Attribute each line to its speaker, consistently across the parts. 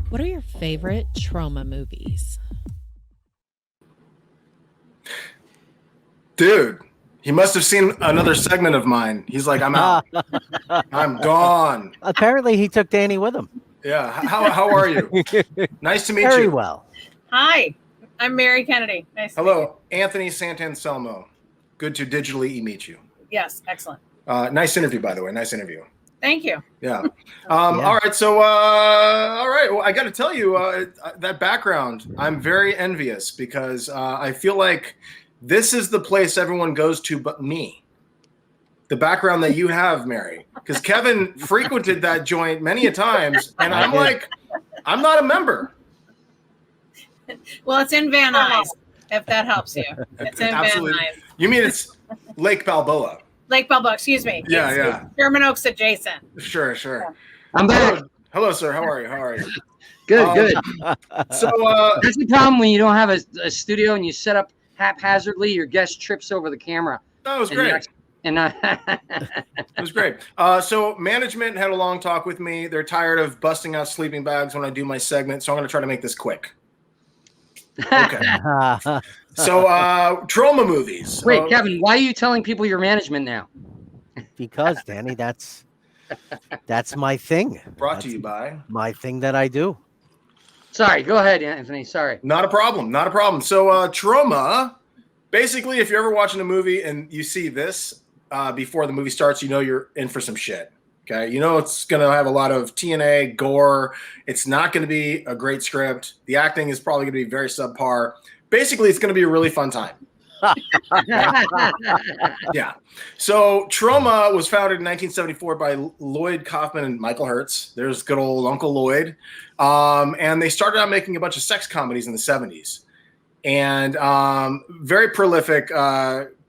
Speaker 1: What are your favorite Troma movies?
Speaker 2: Dude, he must have seen another segment of mine. He's like, I'm out. I'm gone.
Speaker 3: Apparently, he took Danny with him.
Speaker 2: Yeah. How are you? Nice to meet you.
Speaker 3: Very well.
Speaker 4: Hi, I'm Mary Kennedy. Nice to meet
Speaker 2: Hello, Anthony Sant'Anselmo. Good to digitally meet you.
Speaker 4: you. Yes, excellent.
Speaker 2: Nice interview, by the way. Nice interview.
Speaker 4: Thank you.
Speaker 2: Yeah. All right. So, all right. Well, I got to tell you that background, I'm very envious because I feel like this is the place everyone goes to but me. The background that you have, Mary, because Kevin frequented that joint many a times, and I'm like, I'm not a member.
Speaker 4: Well, it's in Van Nuys, if that helps you. It's in
Speaker 2: Absolutely.
Speaker 4: Van Nuys.
Speaker 2: You mean it's Lake Balboa?
Speaker 4: Lake Balboa, excuse me.
Speaker 2: Yeah.
Speaker 4: It's Sherman Oaks adjacent.
Speaker 2: Sure.
Speaker 5: I'm back.
Speaker 2: Hello, sir. How are you?
Speaker 5: Good.
Speaker 2: So
Speaker 5: That's the problem when you don't have a studio and you set up haphazardly. Your guest trips over the camera.
Speaker 2: that was great.
Speaker 5: It
Speaker 2: was great. So management had a long talk with me. They're tired of busting out sleeping bags when I do my segment, so I'm going to try to make this quick. Okay. So Troma movies.
Speaker 5: Wait, Kevin, why are you telling people your management now?
Speaker 3: Because, Danny, that's my thing.
Speaker 2: Brought to you by
Speaker 3: my thing that I do.
Speaker 5: Sorry, go ahead, Anthony. Sorry.
Speaker 2: Not a problem. So Troma, basically, if you're ever watching a movie and you see this before the movie starts, you know you're in for some shit. Okay, you know it's going to have a lot of TNA, gore. It's not going to be a great script. The acting is probably going to be very subpar. Basically, it's going to be a really fun time. Yeah. So Troma was founded in 1974 by Lloyd Kaufman and Michael Hertz. There's good old Uncle Lloyd. And they started out making a bunch of sex comedies in the 70s. And very prolific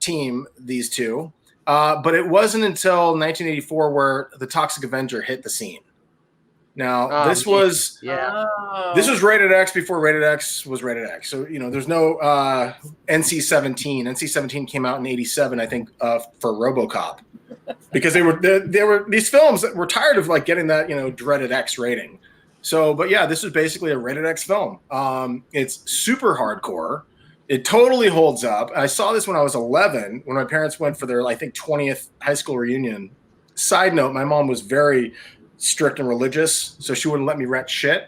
Speaker 2: team, these two. But it wasn't until 1984 where the Toxic Avenger hit the scene. Now, this was rated X before rated X was rated X. So, you know, there's no NC-17. NC-17 came out in 87, I think, for RoboCop. Because they were these films that were tired of like getting that, you know, dreaded X rating. So, but yeah, this is basically a rated X film. It's super hardcore. It totally holds up. I saw this when I was 11, when my parents went for their, I think, 20th high school reunion. Side note, my mom was very strict and religious, so she wouldn't let me rent shit.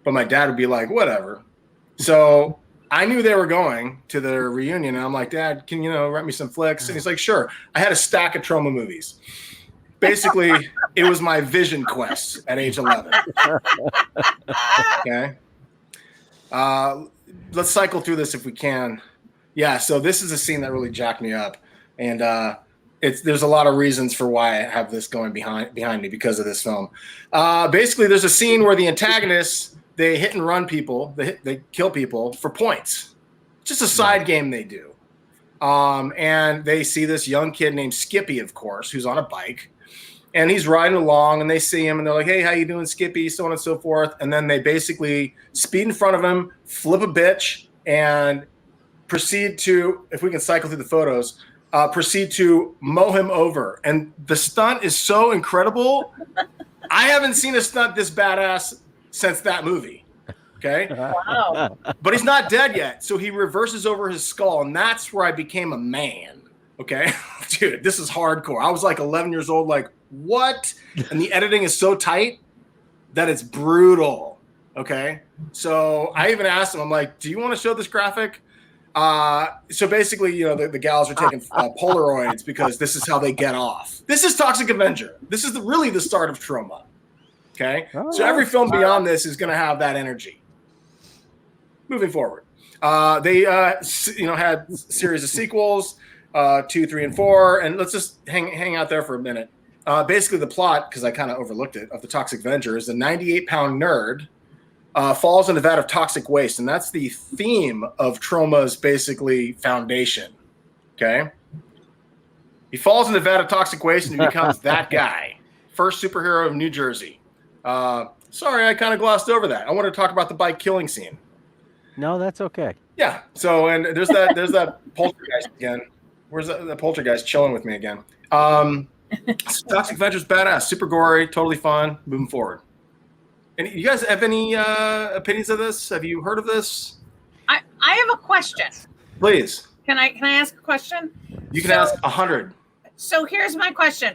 Speaker 2: But my dad would be like, whatever. So I knew they were going to their reunion, and I'm like, Dad, can you rent me some flicks? And he's like, sure. I had a stack of Troma movies. Basically, it was my vision quest at age 11. Okay. Let's cycle through this if we can. Yeah, so this is a scene that really jacked me up. And there's a lot of reasons for why I have this going behind me because of this film. Basically, there's a scene where the antagonists, they hit and run people. They kill people for points. Just a side game they do. And they see this young kid named Skippy, of course, who's on a bike. And he's riding along, and they see him, and they're like, hey, how you doing, Skippy, so on and so forth. And then they basically speed in front of him, flip a bitch, and proceed to, if we can cycle through the photos, proceed to mow him over. And the stunt is so incredible. I haven't seen a stunt this badass since that movie. Okay?
Speaker 4: Wow.
Speaker 2: But he's not dead yet, so he reverses over his skull, and that's where I became a man. Okay? Dude, this is hardcore. I was like 11 years old, like, what? And the editing is so tight that it's brutal. Okay? So I even asked him, I'm like, do you want to show this graphic? So basically, the gals are taking Polaroids because this is how they get off. This is Toxic Avenger. This is really the start of Troma. Okay? So every film beyond this is going to have that energy. Moving forward. They had a series of sequels, 2, 3, and 4. And let's just hang out there for a minute. Basically, the plot, because I kind of overlooked it, of the Toxic Avenger is a 98-pound nerd falls in a vat of toxic waste. And that's the theme of Troma's basically foundation. Okay? He falls in a vat of toxic waste and he becomes that guy. First superhero of New Jersey. Sorry, I kind of glossed over that. I want to talk about the bike killing scene.
Speaker 3: No, that's okay.
Speaker 2: Yeah. So, and there's that poltergeist again. Where's the poltergeist chilling with me again? Toxic Avenger is badass, super gory, totally fun. Moving forward. And you guys have any opinions of this? Have you heard of this?
Speaker 4: I have a question.
Speaker 2: Please.
Speaker 4: Can I ask a question?
Speaker 2: You can ask 100.
Speaker 4: So here's my question.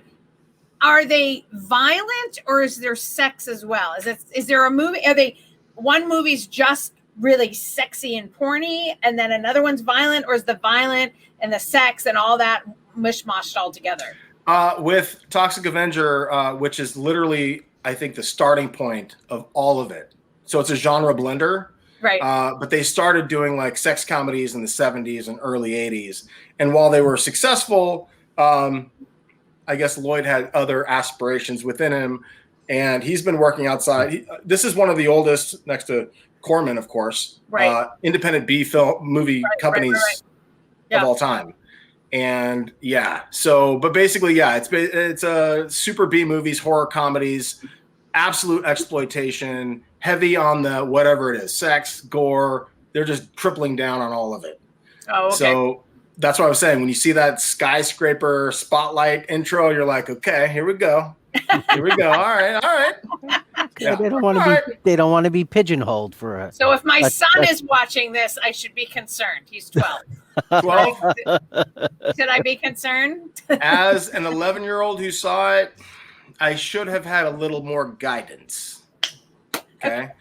Speaker 4: Are they violent or is there sex as well? Is there a movie? Are they one movie's just really sexy and porny and then another one's violent, or is the violent and the sex and all that mishmashed all together?
Speaker 2: With Toxic Avenger, which is literally, I think, the starting point of all of it. So it's a genre blender.
Speaker 4: Right.
Speaker 2: But they started doing like sex comedies in the 70s and early 80s. And while they were successful, I guess Lloyd had other aspirations within him. And he's been working outside. This is one of the oldest, next to Corman, of course,
Speaker 4: right.
Speaker 2: Independent B film movie companies
Speaker 4: Yeah.
Speaker 2: of all time. And yeah, so, but basically, yeah, it's a super B movies, horror comedies, absolute exploitation, heavy on the whatever it is, sex, gore. They're just tripling down on all of it.
Speaker 4: Oh, okay.
Speaker 2: So that's what I was saying. When you see that skyscraper spotlight intro, you're like, okay, here we go. Here we go. All right.
Speaker 3: Yeah, they don't want to be. They don't want to be pigeonholed for a.
Speaker 4: So if my son is watching this, I should be concerned. He's 12.
Speaker 2: 12.
Speaker 4: Should I be concerned?
Speaker 2: As an 11-year-old who saw it, I should have had a little more guidance. Okay.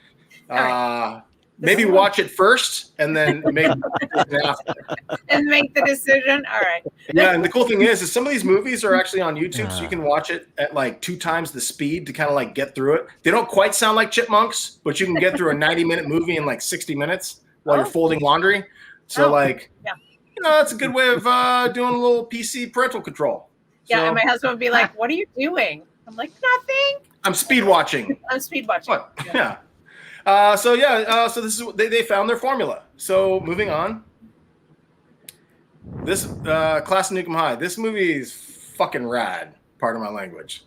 Speaker 2: Maybe watch it first and then make
Speaker 4: the decision. All right.
Speaker 2: Yeah, and the cool thing is some of these movies are actually on YouTube, so you can watch it at like 2 times the speed to kind of like get through it. They don't quite sound like chipmunks, but you can get through a 90-minute movie in like 60 minutes while you're folding laundry. So that's a good way of doing a little PC parental control.
Speaker 4: Yeah,
Speaker 2: so,
Speaker 4: and my husband would be like, "What are you doing?" I'm like, "Nothing.
Speaker 2: I'm speed watching."
Speaker 4: I'm speed watching.
Speaker 2: What? Yeah. So this is they found their formula. So moving on. This Class of Nukem High. This movie is fucking rad. Pardon my language.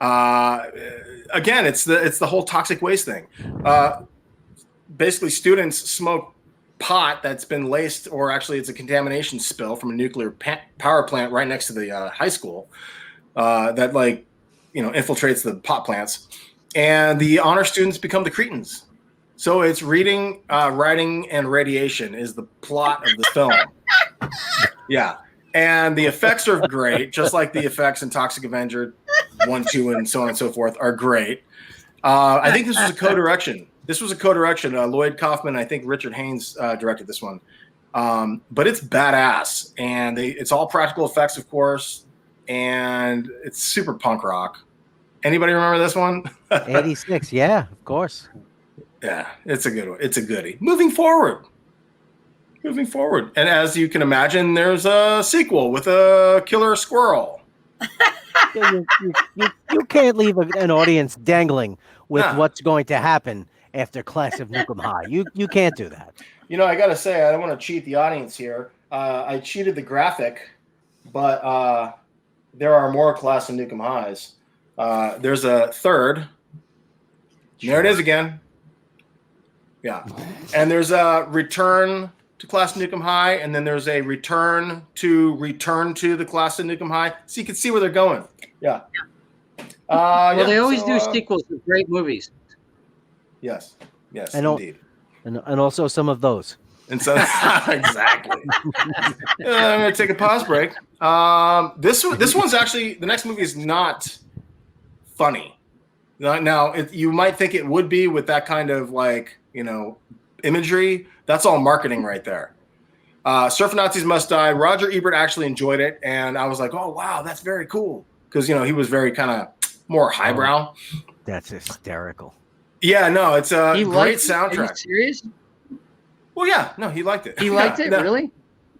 Speaker 2: Again, it's the whole toxic waste thing. Basically, students smoke pot that's been laced, or actually, it's a contamination spill from a nuclear power plant right next to the high school that infiltrates the pot plants, and the honor students become the cretins. So it's reading, writing, and radiation is the plot of the film. Yeah. And the effects are great, just like the effects in Toxic Avenger 1, 2, and so on and so forth are great. I think this was a co-direction. Lloyd Kaufman, I think Richard Haynes directed this one. But it's badass. And it's all practical effects, of course. And it's super punk rock. Anybody remember this one?
Speaker 3: 86, yeah, of course.
Speaker 2: Yeah, it's a good one. It's a goodie. Moving forward. And as you can imagine, there's a sequel with a killer squirrel.
Speaker 3: You can't leave an audience dangling with what's going to happen after Class of Nukem High. You can't do that.
Speaker 2: I got to say, I don't want to cheat the audience here. I cheated the graphic, but there are more Class of Nukem Highs. There's a third. There it is again. Yeah. And there's a return to Class of Nukem High, and then there's a return to the Class of Nukem High. So you can see where they're going. Yeah.
Speaker 5: They always do sequels to great movies. Yes,
Speaker 2: indeed.
Speaker 3: And also some of those.
Speaker 2: And so exactly. I'm going to take a pause break. This one's actually, the next movie is not funny. Now, you might think it would be with that kind of imagery. That's all marketing right there. Surf Nazis Must Die. Roger Ebert actually enjoyed it, and I was like, oh, wow, that's very cool. Because, he was very kind of more highbrow.
Speaker 3: That's hysterical.
Speaker 2: Yeah, no, it's a great soundtrack.
Speaker 5: Are you serious?
Speaker 2: Well, yeah, no, he liked it.
Speaker 5: He liked it? No, really?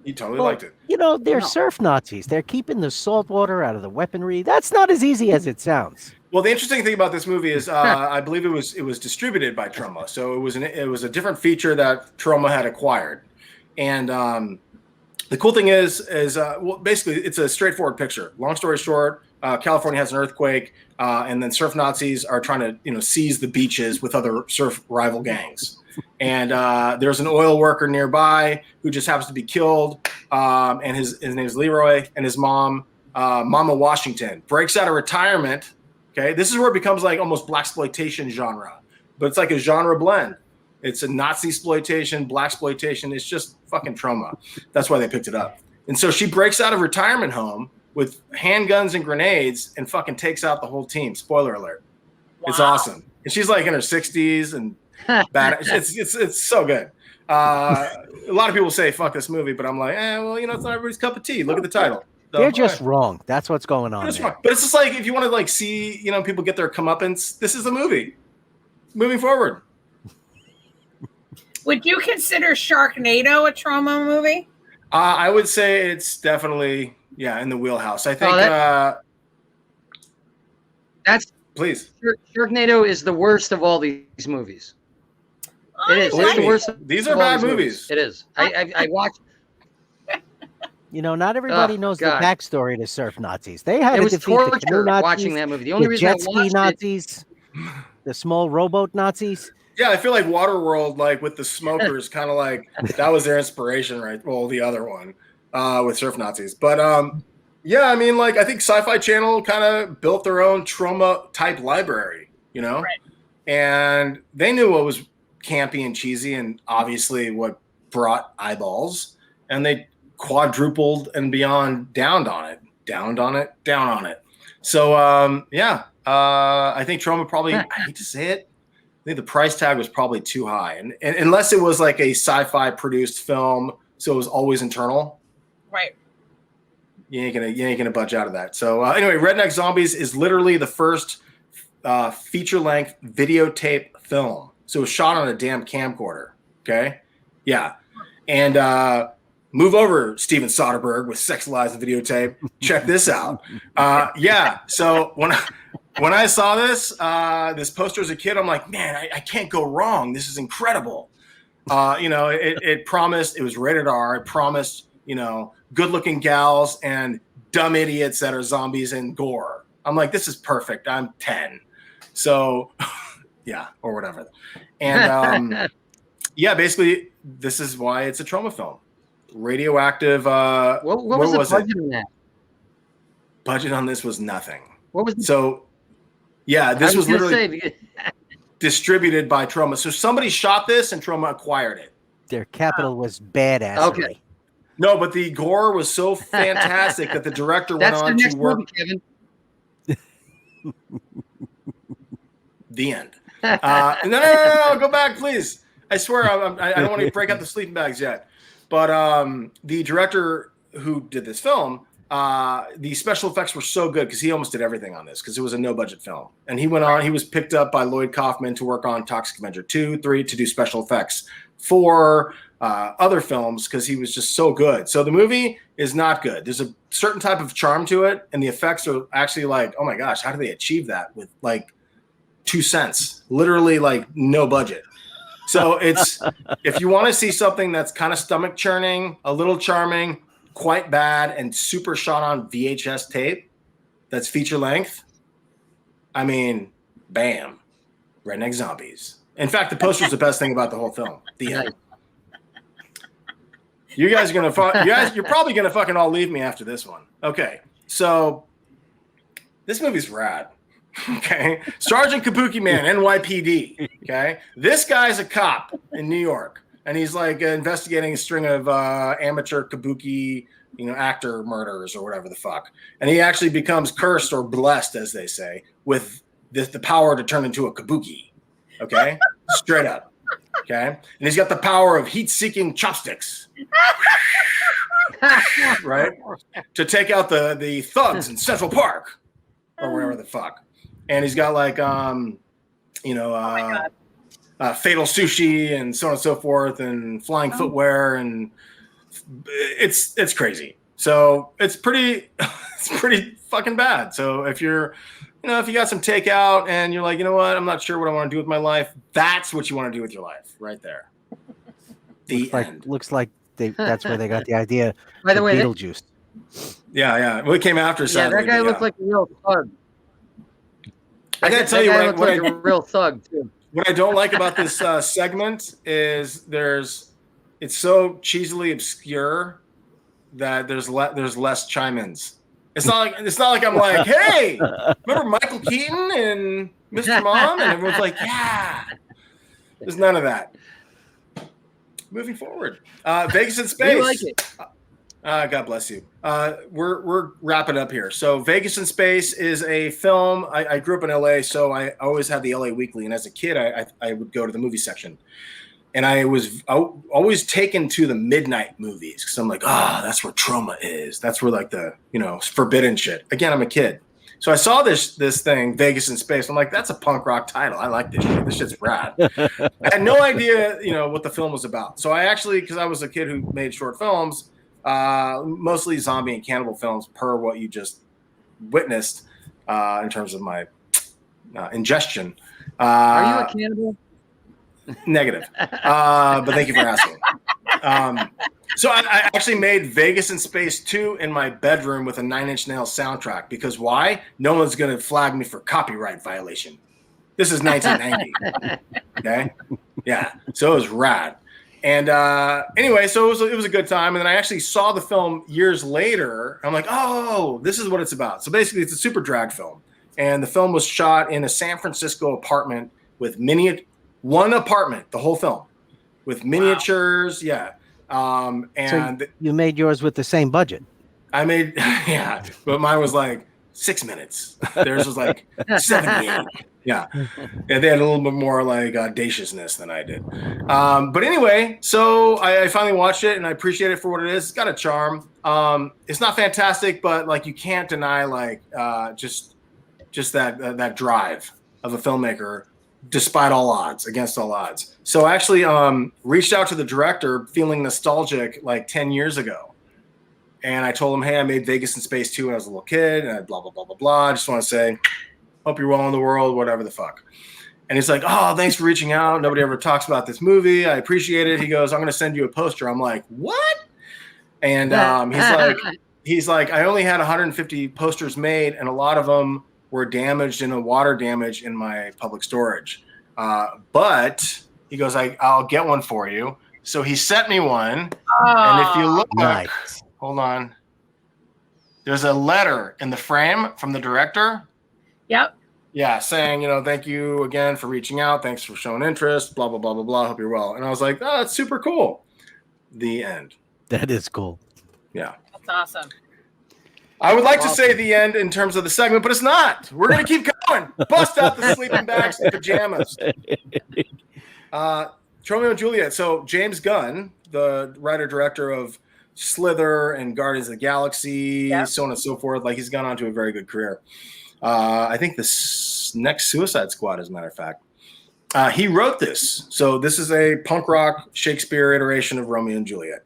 Speaker 2: He totally liked it.
Speaker 3: They're surf Nazis. They're keeping the salt water out of the weaponry. That's not as easy as it sounds.
Speaker 2: Well, the interesting thing about this movie is, I believe it was distributed by Troma, so it was a different feature that Troma had acquired, and the cool thing is basically it's a straightforward picture. Long story short, California has an earthquake, and then surf Nazis are trying to seize the beaches with other surf rival gangs. And there's an oil worker nearby who just happens to be killed. And his name is Leroy, and his mom, Mama Washington, breaks out of retirement. Okay, this is where it becomes like almost blaxploitation genre, but it's like a genre blend. It's a Nazi exploitation, blaxploitation. It's just fucking Troma. That's why they picked it up. And so she breaks out of retirement home with handguns and grenades and fucking takes out the whole team. Spoiler alert. Wow. It's awesome. And she's like in her 60s and bad. It's so good. A lot of people say fuck this movie, but I'm like, well, it's not everybody's cup of tea. Look at the title. So,
Speaker 3: they're just wrong. That's what's going on.
Speaker 2: But it's just like, if you want to like see, people get their comeuppance, this is the movie. Moving forward.
Speaker 4: Would you consider Sharknado a Troma movie?
Speaker 2: I would say it's definitely, in the wheelhouse. I think
Speaker 5: that's
Speaker 2: please.
Speaker 5: Sharknado is the worst of all these movies. It is. It's the worst.
Speaker 2: These are bad movies.
Speaker 5: It is. I watched.
Speaker 3: Not everybody knows the backstory to surf Nazis. They had to defeat the canoe Nazis,
Speaker 5: watching that movie. The only reason
Speaker 3: jet ski Nazis, the small rowboat Nazis.
Speaker 2: Yeah, I feel like Waterworld, like with the smokers, kind of like that was their inspiration, right? Well, the other one with surf Nazis, but I think Sci-Fi Channel kind of built their own Troma type library, right. And they knew what was campy and cheesy, and obviously what brought eyeballs, and they quadrupled and beyond downed on it. So I think Troma probably, I hate to say it, I think the price tag was probably too high, and unless it was like a sci-fi produced film, so it was always internal.
Speaker 4: Right.
Speaker 2: You ain't gonna budge out of that. So anyway, Redneck Zombies is literally the first feature-length videotape film. So it was shot on a damn camcorder. Okay, yeah, and move over, Steven Soderbergh with Sex, Lies, and Videotape. Check this out. So when I saw this poster as a kid, I'm like, man, I can't go wrong. This is incredible. It promised, it was rated R. It promised, good-looking gals and dumb idiots that are zombies and gore. I'm like, this is perfect. I'm 10. So, or whatever. And, basically, this is why it's a Troma film. Radioactive.
Speaker 5: What was the budget on that?
Speaker 2: Budget on this was nothing.
Speaker 5: What was
Speaker 2: this was literally distributed by Troma. So somebody shot this and Troma acquired it.
Speaker 3: Their capital was badass.
Speaker 5: Okay.
Speaker 2: No, but the gore was so fantastic that the director went on to work.
Speaker 5: Movie, Kevin.
Speaker 2: The end. No, go back, please. I swear, I don't want to break out the sleeping bags yet. But the director who did this film, the special effects were so good because he almost did everything on this because it was a no-budget film. And he went on, he was picked up by Lloyd Kaufman to work on Toxic Avenger 2, 3 to do special effects for other films because he was just so good. So the movie is not good. There's a certain type of charm to it, and the effects are actually like, oh my gosh, how do they achieve that with like 2 cents? Literally like no budget. So it's, if you want to see something that's kind of stomach churning, a little charming, quite bad, and super shot on VHS tape, that's feature length. I mean, bam, Redneck Zombies. In fact, the poster's the best thing about the whole film. The end. You guys are you're probably gonna fucking all leave me after this one. Okay, so this movie's rad. Okay, Sergeant Kabuki Man, NYPD. Okay, this guy's a cop in New York, and he's like investigating a string of amateur kabuki, actor murders or whatever the fuck. And he actually becomes cursed or blessed, as they say, with the power to turn into a kabuki. Okay, straight up. Okay, and he's got the power of heat-seeking chopsticks. Right, to take out the thugs in Central Park or wherever the fuck. And he's got like, fatal sushi and so on and so forth, and flying footwear, and it's crazy. So it's pretty fucking bad. So if you're, if you got some takeout and you're like, you know what, I'm not sure what I want to do with my life, that's what you want to do with your life, right there.
Speaker 3: Looks like that's where they got the idea.
Speaker 5: By the way,
Speaker 3: Beetlejuice.
Speaker 2: Yeah. Well, it came after.
Speaker 5: Yeah, that guy looked like a real thug.
Speaker 2: I gotta tell you
Speaker 5: what a real thug too.
Speaker 2: What I don't like about this segment is it's so cheesily obscure that there's less chime-ins. It's not like I'm like, hey, remember Michael Keaton and Mr. Mom? And everyone's like, yeah. There's none of that. Moving forward, Vegas in Space.
Speaker 5: We like it.
Speaker 2: God bless you. We're wrapping up here. So Vegas in Space is a film. I grew up in LA, so I always had the LA Weekly, and as a kid, I would go to the movie section, and I was always taken to the midnight movies because I'm like, that's where Troma is. That's where like the forbidden shit. Again, I'm a kid, so I saw this thing, Vegas in Space. I'm like, that's a punk rock title. I like this shit. This shit's rad. I had no idea, what the film was about. So I actually, because I was a kid who made short films. Mostly zombie and cannibal films per what you just witnessed in terms of my ingestion.
Speaker 5: Are you a cannibal?
Speaker 2: Negative. But thank you for asking. So I actually made Vegas in Space 2 in my bedroom with a Nine Inch Nails soundtrack because why? No one's going to flag me for copyright violation. This is 1990. Okay? Yeah. So it was rad. And anyway, so it was a good time. And then I actually saw the film years later. I'm like, oh, this is what it's about. So basically, it's a super drag film. And the film was shot in a San Francisco apartment with one apartment, the whole film, with miniatures. Wow. Yeah. And
Speaker 3: so you made yours with the same budget.
Speaker 2: I made, yeah, but mine was like 6 minutes. Theirs was like 78. Yeah. And they had a little bit more like audaciousness than I did. But anyway, so I finally watched it and I appreciate it for what it is. It's got a charm. It's not fantastic, but like you can't deny like just that drive of a filmmaker despite all odds, against all odds. So I actually reached out to the director feeling nostalgic like 10 years ago. And I told him, hey, I made Vegas in Space 2 when I was a little kid and blah, blah, blah, blah, blah. I just want to say, hope you're well in the world, whatever the fuck. And he's like, oh, thanks for reaching out. Nobody ever talks about this movie. I appreciate it. He goes, I'm going to send you a poster. I'm like, what? And he's like, I only had 150 posters made, and a lot of them were damaged in a water damage in my public storage. But he goes, I'll get one for you. So he sent me one. And if you look,
Speaker 3: nice.
Speaker 2: Hold on. There's a letter in the frame from the director.
Speaker 4: Yep.
Speaker 2: Yeah, saying, thank you again for reaching out. Thanks for showing interest. Blah, blah, blah, blah, blah. Hope you're well. And I was like, oh, that's super cool. The end.
Speaker 3: That is cool.
Speaker 2: Yeah.
Speaker 4: That's awesome.
Speaker 2: I would like to say the end in terms of the segment, but it's not. We're going to keep going. Bust out the sleeping bags and pajamas. Romeo and Juliet. So James Gunn, the writer-director of Slither and Guardians of the Galaxy, so on and so forth. Like, he's gone on to a very good career. I think this next Suicide Squad, as a matter of fact. He wrote this. So this is a punk rock Shakespeare iteration of Romeo and Juliet.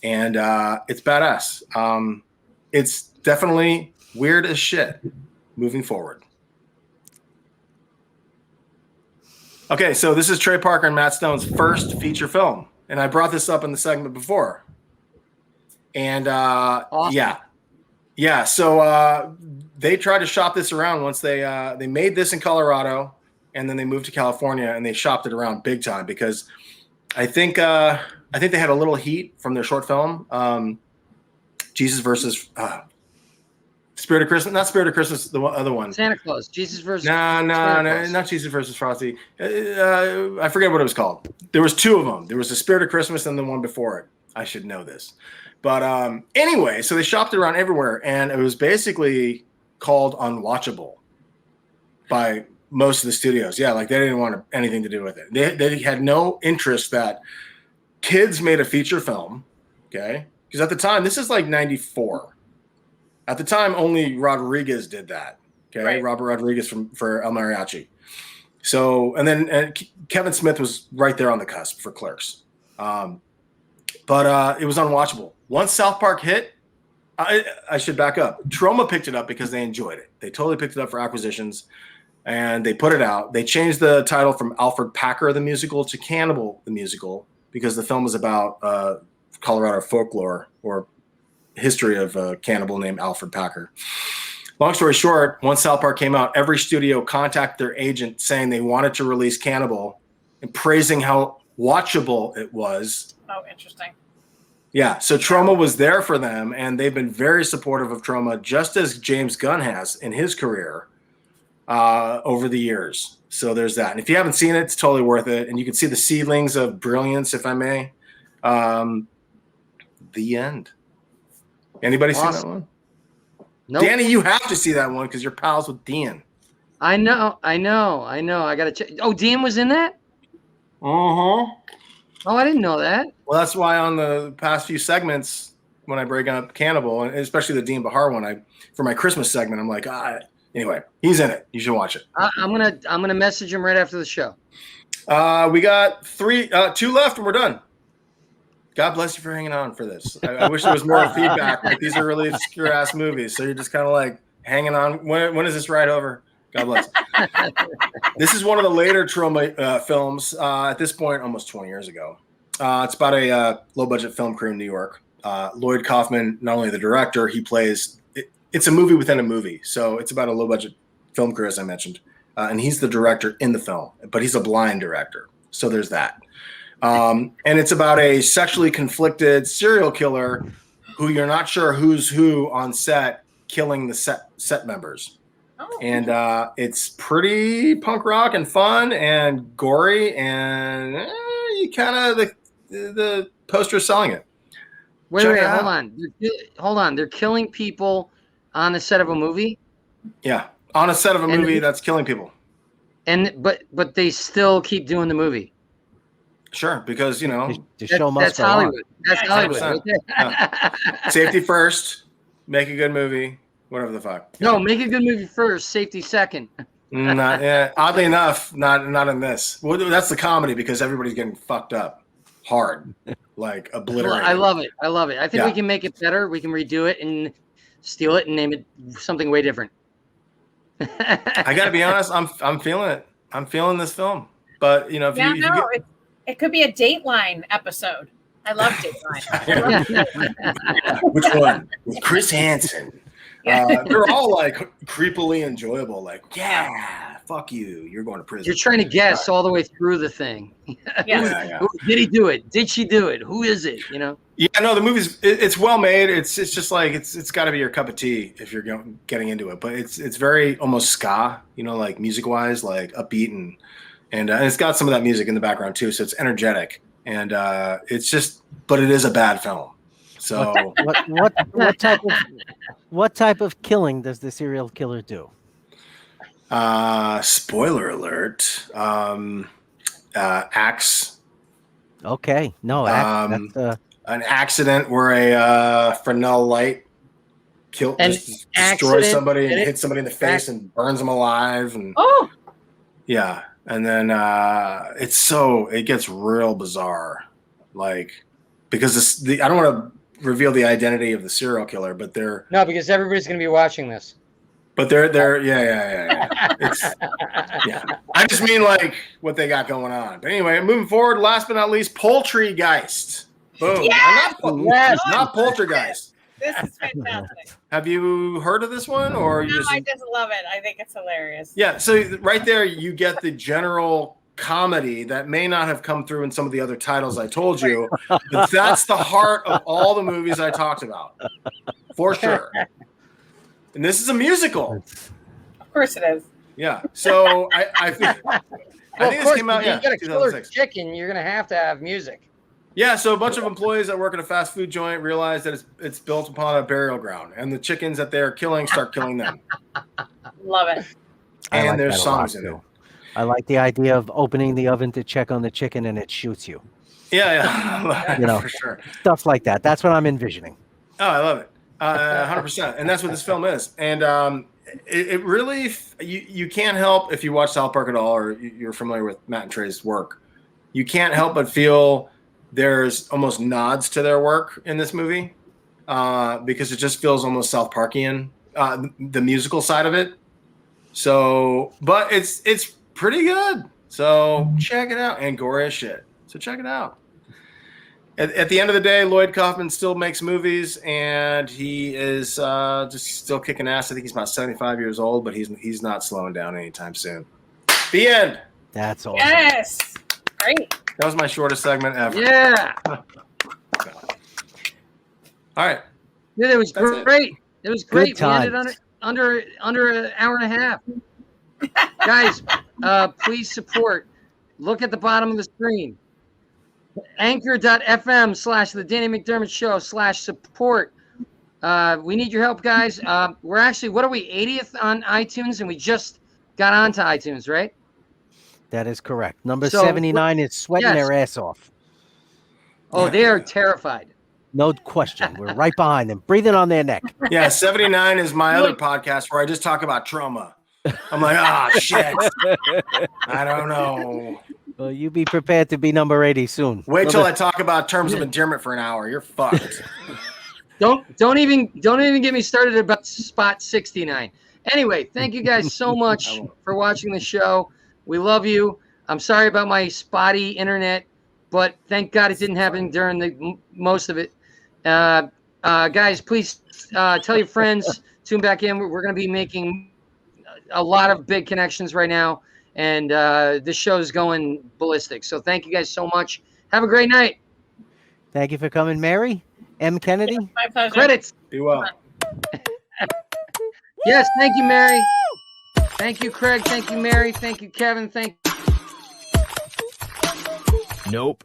Speaker 2: And it's badass. It's definitely weird as shit moving forward. Okay, so this is Trey Parker and Matt Stone's first feature film. And I brought this up in the segment before. And awesome. Yeah. So they tried to shop this around once they made this in Colorado, and then they moved to California and they shopped it around big time because I think they had a little heat from their short film, Jesus versus Spirit of Christmas. Not Spirit of Christmas, the other one.
Speaker 5: Santa Claus. Jesus versus.
Speaker 2: No, not Jesus versus Frosty. I forget what it was called. There was two of them. There was the Spirit of Christmas and the one before it. I should know this. But anyway, so they shopped it around everywhere, and it was basically called unwatchable by most of the studios. Yeah, like they didn't want anything to do with it. They had no interest that kids made a feature film, okay? Because at the time, this is like 94. At the time, only Rodriguez did that, okay? Right. Robert Rodriguez for El Mariachi. So, and then Kevin Smith was right there on the cusp for Clerks. But it was unwatchable. Once South Park hit, I should back up. Troma picked it up because they enjoyed it. They totally picked it up for acquisitions, and they put it out. They changed the title from Alfred Packer the Musical to Cannibal the Musical because the film was about Colorado folklore or history of a cannibal named Alfred Packer. long story short, once South Park came out, every studio contacted their agent saying they wanted to release Cannibal and praising how watchable it was.
Speaker 4: Oh, interesting.
Speaker 2: Yeah, so Troma was there for them, and they've been very supportive of Troma, just as James Gunn has in his career over the years. So there's that. And if you haven't seen it, it's totally worth it. And you can see the seedlings of brilliance, if I may. The end. Anybody seen that one?
Speaker 5: Nope.
Speaker 2: Danny, you have to see that one because you're pals with Dean.
Speaker 5: I know. I got to check. Oh, Dean was in that?
Speaker 2: Uh-huh.
Speaker 5: Oh, I didn't know that.
Speaker 2: Well, that's why on the past few segments, when I break up Cannibal, and especially the Dean Bahar one, for my Christmas segment, I'm like, anyway, he's in it. You should watch it.
Speaker 5: I'm gonna message him right after the show.
Speaker 2: We got 2 left, and we're done. God bless you for hanging on for this. I wish there was more feedback. Like, these are really obscure ass movies, so you're just kind of like hanging on. When is this ride over? God bless. This is one of the later Troma films. At this point, almost 20 years ago. It's about a low-budget film crew in New York. Lloyd Kaufman, not only the director, he plays. It's a movie within a movie, so it's about a low-budget film crew, as I mentioned, and he's the director in the film, but he's a blind director. So there's that. And it's about a sexually conflicted serial killer who you're not sure who's who on set, killing the set members.
Speaker 4: Oh.
Speaker 2: And it's pretty punk rock and fun and gory, and you kind of the poster selling it.
Speaker 5: Wait,
Speaker 2: Check it
Speaker 5: hold on. They're killing people on the set of a movie?
Speaker 2: Yeah, on a set of a movie that's killing people.
Speaker 5: But they still keep doing the movie.
Speaker 2: Sure, because
Speaker 3: the show must
Speaker 5: that's
Speaker 3: go on.
Speaker 5: Hollywood. That's Hollywood.
Speaker 2: 100%. Yeah. Safety first, make a good movie, whatever the fuck.
Speaker 5: No, make a good movie first, safety second.
Speaker 2: Oddly enough, not in this. Well, that's the comedy because everybody's getting fucked up hard, like obliterated.
Speaker 5: I love it. I think we can make it better. We can redo it and steal it and name it something way different.
Speaker 2: I got to be honest. I'm feeling it. I'm feeling this film. But
Speaker 4: it could be a Dateline episode. I love Dateline.
Speaker 2: Which one? With Chris Hansen. They're all like creepily enjoyable. Like, yeah, fuck you. You're going to prison.
Speaker 5: You're trying to guess all the way through the thing.
Speaker 4: Yeah.
Speaker 5: Did he do it? Did she do it? Who is it?
Speaker 2: Yeah, no, the movie's it's well made. It's just like it's got to be your cup of tea if you're getting into it. But it's very almost ska, like music wise, like upbeat and it's got some of that music in the background too. So it's energetic and it's just, but it is a bad film. So
Speaker 3: what type of killing does the serial killer do?
Speaker 2: Spoiler alert. Axe.
Speaker 3: Okay, no, axe. That's
Speaker 2: an accident where a Fresnel light destroys somebody and hits somebody in the face and burns them alive. And yeah, and then it gets real bizarre, like because I don't want to reveal the identity of the serial killer, but
Speaker 5: because everybody's going to be watching this.
Speaker 2: But they're yeah. I just mean like what they got going on. But anyway, moving forward, last but not least, Poultrygeist. Boom.
Speaker 4: Yes!
Speaker 2: Not Poltergeist.
Speaker 4: This is fantastic.
Speaker 2: Have you heard of this one, or
Speaker 4: I just love it. I think it's hilarious.
Speaker 2: Yeah. So right there, you get the general comedy that may not have come through in some of the other titles I told you, but that's the heart of all the movies I talked about, for sure. And this is a musical.
Speaker 4: Of course it is.
Speaker 2: Yeah. So I think this came out.
Speaker 5: You got a killer
Speaker 2: 2006.
Speaker 5: chicken. You're going to have music.
Speaker 2: Yeah. So a bunch of employees that work at a fast food joint realize that it's built upon a burial ground, and the chickens that they're killing start killing them.
Speaker 4: Love it.
Speaker 2: And there's songs in it.
Speaker 3: I like the idea of opening the oven to check on the chicken and it shoots you.
Speaker 2: Yeah. For sure.
Speaker 3: Stuff like that. That's what I'm envisioning.
Speaker 2: Oh, I love it. 100%. And that's what this film is. And it really, you can't help, if you watch South Park at all, or you're familiar with Matt and Trey's work, you can't help but feel there's almost nods to their work in this movie because it just feels almost South Parkian, the musical side of it. So, but it's pretty good. So check it out. And gory as shit. So check it out. At the end of the day, Lloyd Kaufman still makes movies, and he is just still kicking ass. I think he's about 75 years old, but he's not slowing down anytime soon. The end.
Speaker 3: That's awesome.
Speaker 4: Yes. Great.
Speaker 2: That was my shortest segment ever.
Speaker 5: Yeah.
Speaker 2: All right.
Speaker 5: Yeah, it was great. It was great. We ended
Speaker 3: times.
Speaker 5: under an hour and a half. Guys, please support. Look at the bottom of the screen. Anchor.fm/The Danny McDermott Show/support. We need your help, guys. We're actually, what are we, 80th on iTunes? And we just got onto iTunes, right?
Speaker 3: That is correct. Number
Speaker 5: So,
Speaker 3: 79 is sweating
Speaker 5: yes.
Speaker 3: their ass off.
Speaker 5: Oh, they are terrified.
Speaker 3: No question. We're right behind them, breathing on their neck.
Speaker 2: Yeah, 79 is my other podcast where I just talk about Troma. I'm like, shit. I don't know.
Speaker 3: Well, you be prepared to be number 80 soon.
Speaker 2: Wait till I talk about terms of endearment for an hour. You're fucked.
Speaker 5: Don't even get me started about spot 69. Anyway, thank you guys so much for watching the show. We love you. I'm sorry about my spotty internet, but thank God it didn't happen during the most of it. Guys, please tell your friends, tune back in. We're going to be making a lot of big connections right now, and this show is going ballistic. So thank you guys so much. Have a great night.
Speaker 3: Thank you for coming, Mary. M. Kennedy.
Speaker 4: My pleasure.
Speaker 5: Credits.
Speaker 2: Be well.
Speaker 5: Yes, thank you, Mary. Thank you, Craig. Thank you, Mary. Thank you, Kevin. Thank
Speaker 6: Nope.